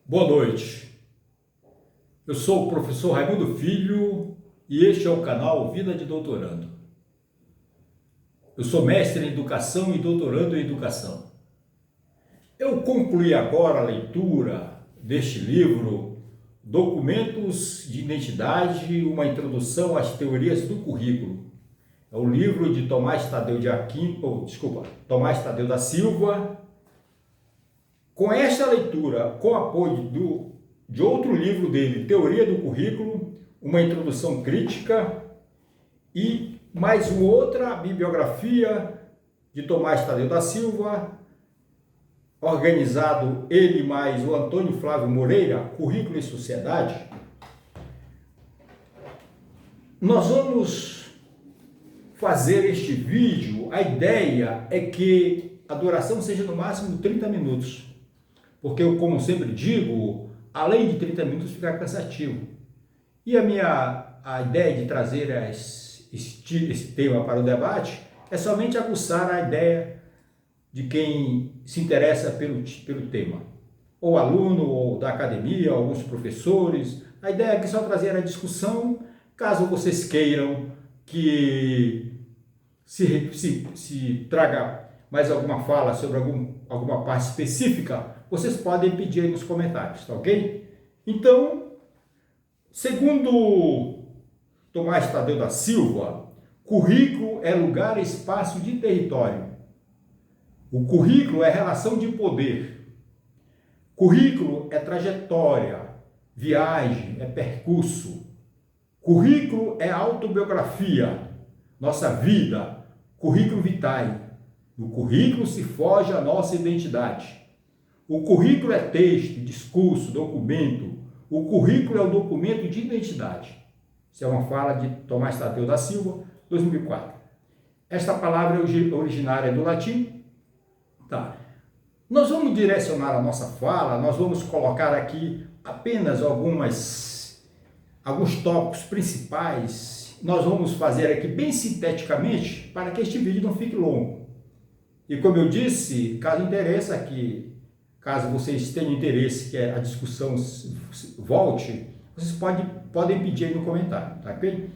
Boa noite, eu sou o professor Raimundo Filho e este é o canal Vida de Doutorando. Eu sou mestre em Educação e doutorando em Educação. Eu concluí agora a leitura deste livro, Documentos de Identidade, uma introdução às teorias do currículo. É o livro de Tomás Tadeu da Silva. Com esta leitura, com apoio de outro livro dele, Teoria do Currículo, uma introdução crítica, e mais uma outra bibliografia de Tomás Tadeu da Silva, organizado ele mais o Antônio Flávio Moreira, Currículo e Sociedade. Nós vamos fazer este vídeo, a ideia é que a duração seja no máximo 30 minutos, porque eu, como sempre digo, além de 30 minutos fica cansativo. E a ideia de trazer esse tema para o debate é somente aguçar a ideia de quem se interessa pelo tema, ou aluno, ou da academia, alguns professores. A ideia é que só trazer a discussão, caso vocês queiram que se traga mais alguma fala sobre alguma parte específica, vocês podem pedir aí nos comentários, tá ok? Então, segundo Tomás Tadeu da Silva, currículo é lugar, espaço de território. O currículo é relação de poder. Currículo é trajetória, viagem, é percurso. Currículo é autobiografia, nossa vida, currículo vitae. No currículo se forja a nossa identidade. O currículo é texto, discurso, documento. O currículo é o documento de identidade. Isso é uma fala de Tomás Tadeu da Silva, 2004. Esta palavra é originária do latim. Tá. Nós vamos direcionar a nossa fala, nós vamos colocar aqui apenas alguns tópicos principais. Nós vamos fazer aqui bem sinteticamente para que este vídeo não fique longo. E como eu disse, caso vocês tenham interesse que a discussão volte, vocês podem pedir aí no comentário, tá ok?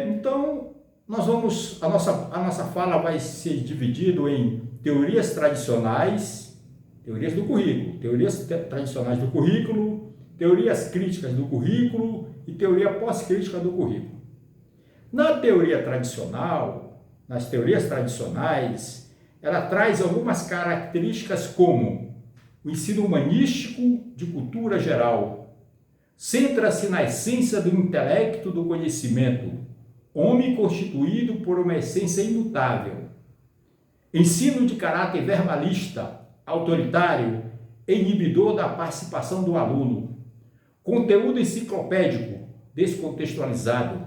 Então, a nossa fala vai ser dividida em teorias tradicionais, teorias do currículo, teorias tradicionais do currículo, teorias críticas do currículo e teoria pós-crítica do currículo. Nas teorias tradicionais, ela traz algumas características como o ensino humanístico de cultura geral, centra-se na essência do intelecto do conhecimento, homem constituído por uma essência imutável. Ensino de caráter verbalista, autoritário, inibidor da participação do aluno. Conteúdo enciclopédico, descontextualizado.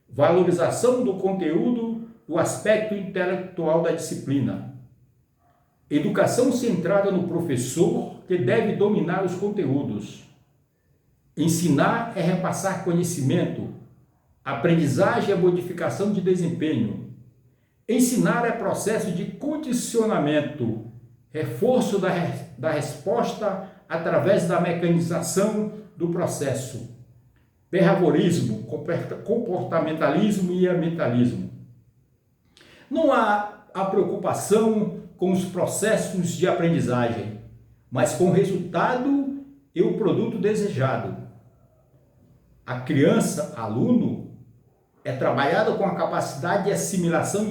Valorização do conteúdo do aspecto intelectual da disciplina. Educação centrada no professor, que deve dominar os conteúdos. Ensinar é repassar conhecimento. Aprendizagem é modificação de desempenho. Ensinar é processo de condicionamento, reforço da resposta através da mecanização do processo. Behaviorismo, comportamentalismo e ambientalismo. Não há a preocupação com os processos de aprendizagem, mas com o resultado e o produto desejado. A criança, aluno, é trabalhada com a capacidade de assimilação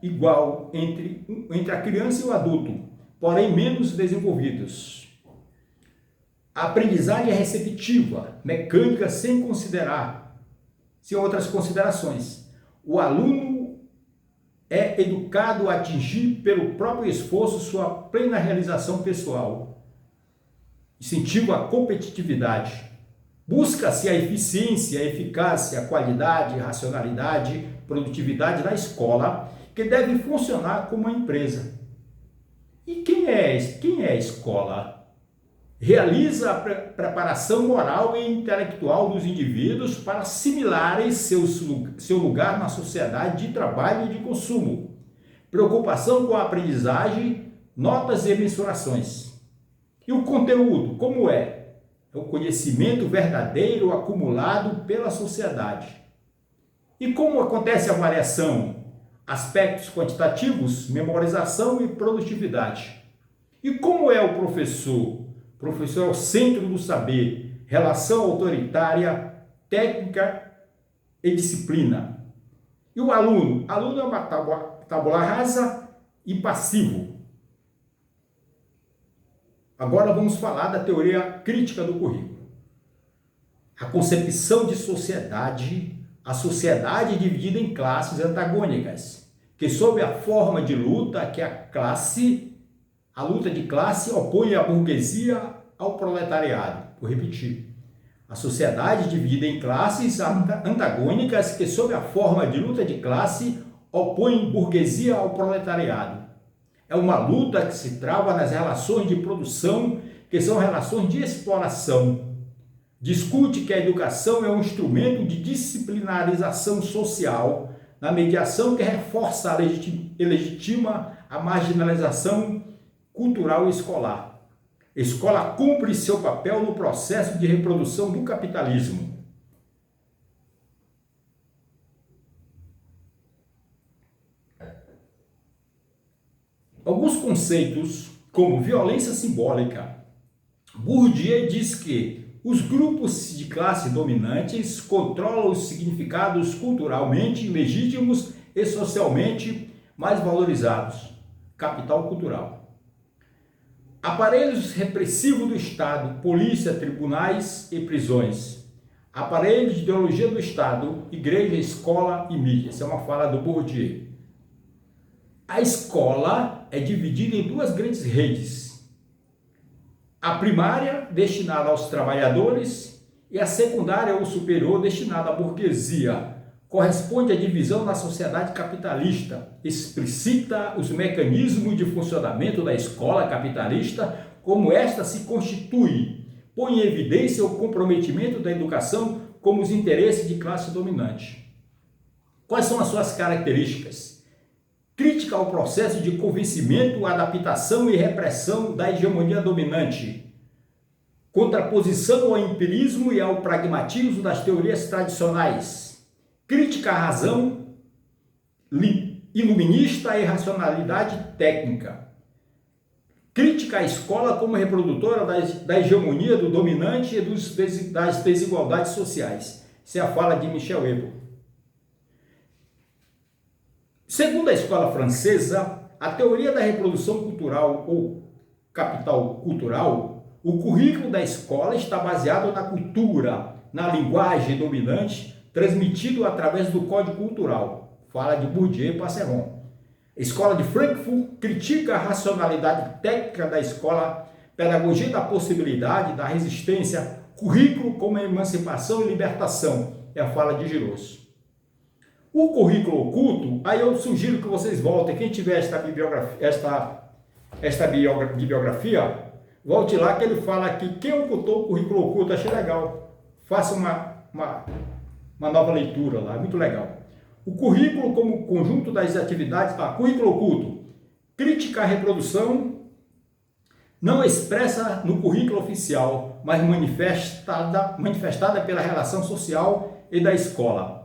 igual entre a criança e o adulto, porém menos desenvolvidos. A aprendizagem é receptiva, mecânica, sem outras considerações. O aluno é educado a atingir pelo próprio esforço sua plena realização pessoal. Incentivo à competitividade. Busca-se a eficiência, a eficácia, a qualidade, a racionalidade, produtividade da escola, que deve funcionar como uma empresa. E quem é a escola? Realiza a preparação moral e intelectual dos indivíduos para assimilarem seu lugar na sociedade de trabalho e de consumo. Preocupação com a aprendizagem, notas e mensurações. E o conteúdo, como é? É o conhecimento verdadeiro acumulado pela sociedade. E como acontece a avaliação? Aspectos quantitativos, memorização e produtividade. E como é o professor? O professor é o centro do saber, relação autoritária, técnica e disciplina. E o aluno? Aluno é uma tábula rasa e passivo. Agora vamos falar da teoria crítica do currículo. A concepção de sociedade, a sociedade é dividida em classes antagônicas, que sob a forma de luta que a luta de classe opõe a burguesia ao proletariado. Vou repetir. A sociedade é dividida em classes antagônicas que sob a forma de luta de classe opõe burguesia ao proletariado. É uma luta que se trava nas relações de produção, que são relações de exploração. Discute que a educação é um instrumento de disciplinarização social, na mediação que reforça e legitima a marginalização cultural escolar. A escola cumpre seu papel no processo de reprodução do capitalismo. Alguns conceitos, como violência simbólica. Bourdieu diz que os grupos de classe dominantes controlam os significados culturalmente legítimos e socialmente mais valorizados. Capital cultural. Aparelhos repressivos do Estado, polícia, tribunais e prisões. Aparelhos de ideologia do Estado, igreja, escola e mídia. Essa é uma fala do Bourdieu. A escola é dividida em duas grandes redes. A primária, destinada aos trabalhadores, e a secundária ou superior, destinada à burguesia. Corresponde à divisão na sociedade capitalista. Explicita os mecanismos de funcionamento da escola capitalista, como esta se constitui. Põe em evidência o comprometimento da educação como os interesses de classe dominante. Quais são as suas características? Crítica ao processo de convencimento, adaptação e repressão da hegemonia dominante. Contraposição ao empirismo e ao pragmatismo das teorias tradicionais. Crítica à razão iluminista e racionalidade técnica. Crítica à escola como reprodutora da hegemonia do dominante e das desigualdades sociais. Essa é a fala de Michel Hebel. Segundo a escola francesa, a teoria da reprodução cultural ou capital cultural, o currículo da escola está baseado na cultura, na linguagem dominante, transmitido através do código cultural. Fala de Bourdieu e Passeron. A escola de Frankfurt critica a racionalidade técnica da escola, pedagogia da possibilidade, da resistência, currículo como emancipação e libertação. É a fala de Girosso. O currículo oculto, aí eu sugiro que vocês voltem, quem tiver esta bibliografia, volte lá que ele fala aqui, quem ocultou o currículo oculto, achei legal. Faça uma nova leitura lá, é muito legal. O currículo como conjunto das atividades, currículo oculto, crítica à reprodução, não expressa no currículo oficial, mas manifestada pela relação social e da escola.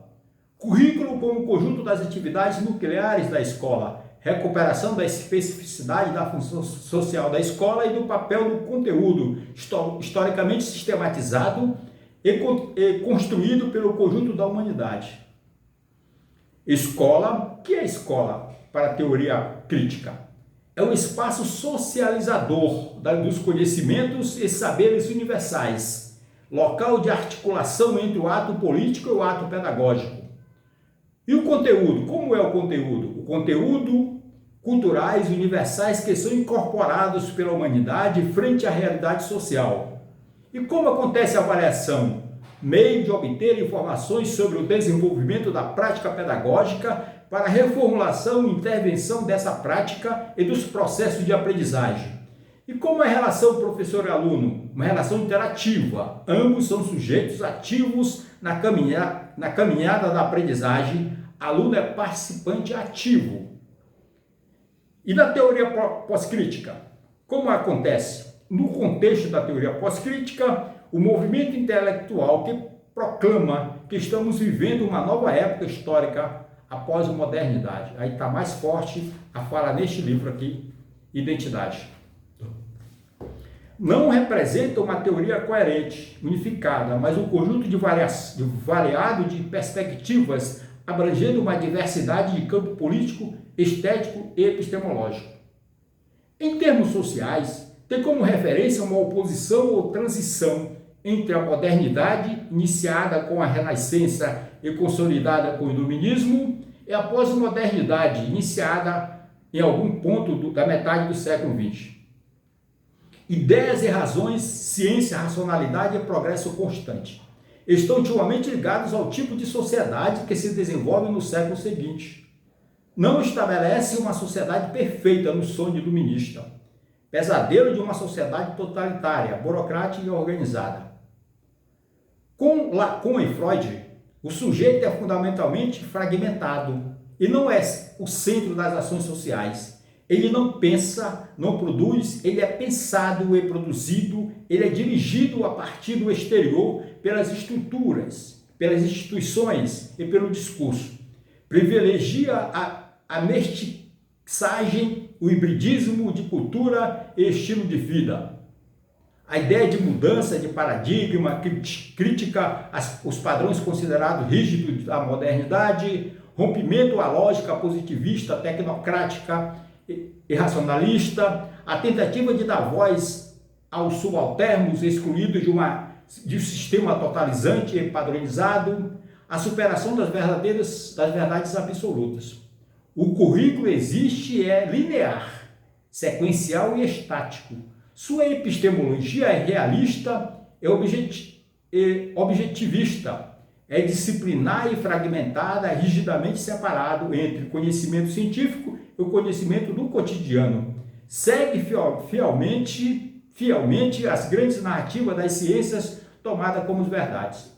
Currículo como conjunto das atividades nucleares da escola, recuperação da especificidade da função social da escola e do papel do conteúdo historicamente sistematizado e construído pelo conjunto da humanidade. Escola, o que é escola para a teoria crítica? É um espaço socializador dos conhecimentos e saberes universais, local de articulação entre o ato político e o ato pedagógico. E o conteúdo? Como é o conteúdo? O conteúdo culturais universais que são incorporados pela humanidade frente à realidade social. E como acontece a avaliação? Meio de obter informações sobre o desenvolvimento da prática pedagógica para a reformulação e intervenção dessa prática e dos processos de aprendizagem. E como é a relação professor e aluno? Uma relação interativa. Ambos são sujeitos ativos na caminhada da aprendizagem. Aluno é participante ativo. E na teoria pós-crítica, como acontece? no contexto da teoria pós-crítica, o movimento intelectual que proclama que estamos vivendo uma nova época histórica após a modernidade. Aí está mais forte a fala neste livro aqui, Identidade. Não representa uma teoria coerente, unificada, mas um conjunto variado de perspectivas abrangendo uma diversidade de campo político, estético e epistemológico. Em termos sociais, tem como referência uma oposição ou transição entre a modernidade, iniciada com a Renascença e consolidada com o Iluminismo, e a pós-modernidade, iniciada em algum ponto da metade do século XX. Ideias e razões, ciência, racionalidade e progresso constante estão intimamente ligados ao tipo de sociedade que se desenvolve no século seguinte. Não estabelece uma sociedade perfeita no sonho iluminista, pesadelo de uma sociedade totalitária, burocrática e organizada. Com Lacan e Freud, o sujeito é fundamentalmente fragmentado e não é o centro das ações sociais. Ele não pensa, não produz, ele é pensado e produzido, ele é dirigido a partir do exterior pelas estruturas, pelas instituições e pelo discurso. Privilegia a mestiçagem, o hibridismo de cultura e estilo de vida. A ideia de mudança de paradigma, crítica aos padrões considerados rígidos da modernidade, rompimento à lógica positivista, tecnocrática e racionalista, a tentativa de dar voz aos subalternos excluídos de um sistema totalizante e padronizado, a superação das verdades absolutas. O currículo existe e é linear, sequencial e estático. Sua epistemologia é realista e objetivista, é disciplinar e fragmentada, rigidamente separado entre conhecimento científico e o conhecimento do cotidiano. Segue fielmente as grandes narrativas das ciências tomadas como verdades.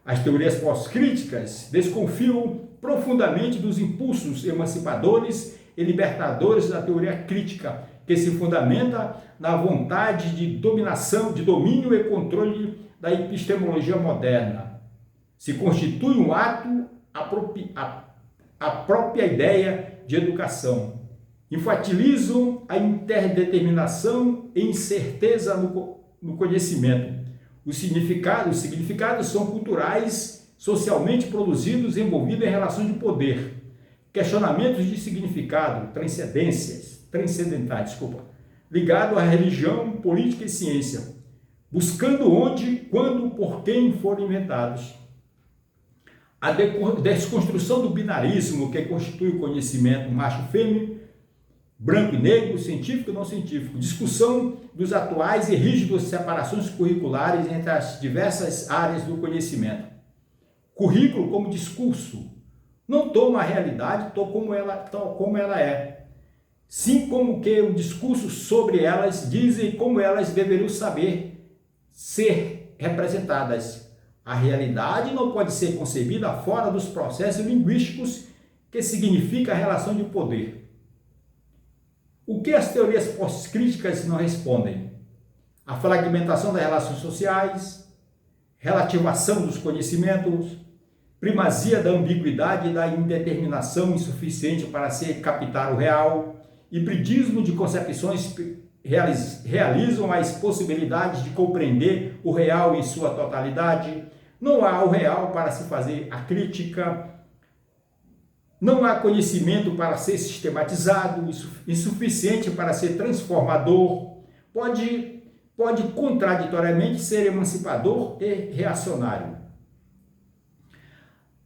As teorias pós-críticas desconfiam profundamente dos impulsos emancipadores e libertadores da teoria crítica, que se fundamenta na vontade de dominação, de domínio e controle da epistemologia moderna. Se constitui um ato a própria ideia de educação. Enfatizam a interdeterminação e incerteza no conhecimento. Os significados são culturais, socialmente produzidos, envolvidos em relações de poder. Questionamentos de significado, transcendentais, ligado à religião, política e ciência, buscando onde, quando, por quem foram inventados. A desconstrução do binarismo que constitui o conhecimento macho-fêmeo, branco e negro, científico e não científico. Discussão dos atuais e rígidas separações curriculares entre as diversas áreas do conhecimento. Currículo como discurso. Não toma a realidade tal como ela é. Sim, como que o discurso sobre elas dizem como elas deveriam saber ser representadas. A realidade não pode ser concebida fora dos processos linguísticos que significa a relação de poder. O que as teorias pós-críticas não respondem? A fragmentação das relações sociais, relativação dos conhecimentos, primazia da ambiguidade e da indeterminação insuficiente para se captar o real, hibridismo de concepções realizam as possibilidades de compreender o real em sua totalidade. Não há o real para se fazer a crítica, não há conhecimento para ser sistematizado, insuficiente para ser transformador, pode contraditoriamente ser emancipador e reacionário.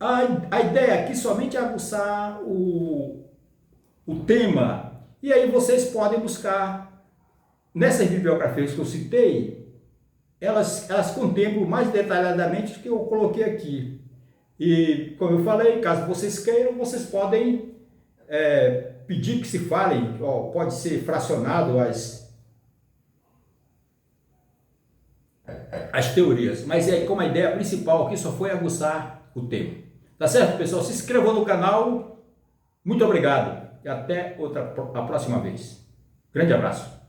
A ideia aqui somente é aguçar o tema, e aí vocês podem buscar, nessas bibliografias que eu citei, elas contemplam mais detalhadamente o que eu coloquei aqui. E, como eu falei, caso vocês queiram, vocês podem pedir que se falem, pode ser fracionado as teorias, mas como a ideia principal aqui só foi aguçar o tema. Tá certo, pessoal? Se inscrevam no canal. Muito obrigado e até a próxima vez. Grande abraço.